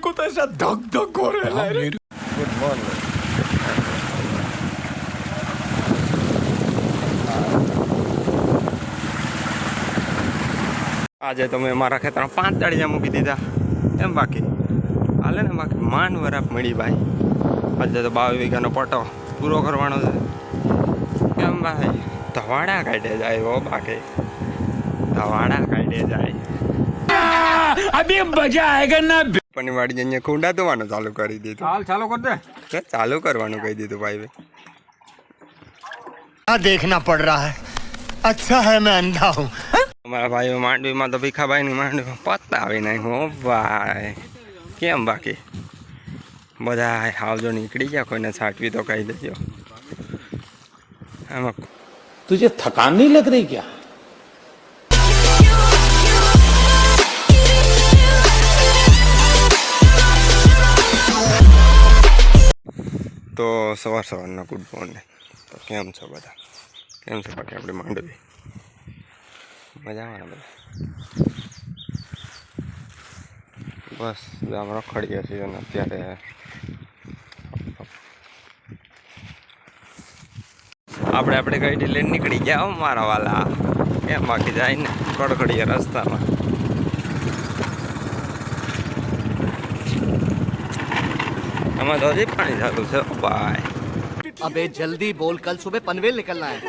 को तो ऐसा धक धक हो रहा है। Good morning. आज तो मैं मारा खेतर 5 दाड़िया मूकी दीधा एम बाकी हाले ने बाकी मान वराप मળી भाई। आज तो 22 वीघानो पट्टो पूरो करवानो छे केम भाई। धवाड़ा काढे जाए वो बाकी धवाड़ा काढे जाए। अभी मजा आएगा ना। अपनी वाड़ी जने खूंडा धोवानो चालू કરી દીધું। हाल चालू कर दे के चालू करवानो કહી દીધું भाई। क्या देखना पड़ रहा है। अच्छा है मैं अंधा हूँ। हमारा भाई मांडवी में तो भीखा भाई नहीं मांडवी में पत्ता भी नहीं हो भाई केम बाकी बधा हावजो निकली गया कोई ने छाटवी तो कही देजो। तुझे थकान नहीं लग रही क्या? तो सवार सवार गुड मॉर्निंग। तो केम छो बधा केम छो बाकी अपनी मांडवी मजा में बधा बस आम रखड़िया छे अत्यारे આપણે આપણે ગાડી લઈને નીકળી ગયા મારા વાલા કેમ બાકી જાય ને કડકડીયા રસ્તામાં। આમાં તો હજી પાણી ચાલુ છે ભાઈ। अबे जल्दी बोल, कल सुबह पनवेल निकलना है।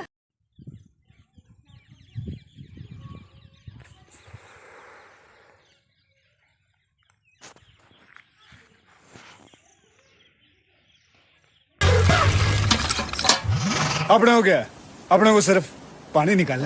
अपने हो गया, अपने को सिर्फ पानी निकालना है।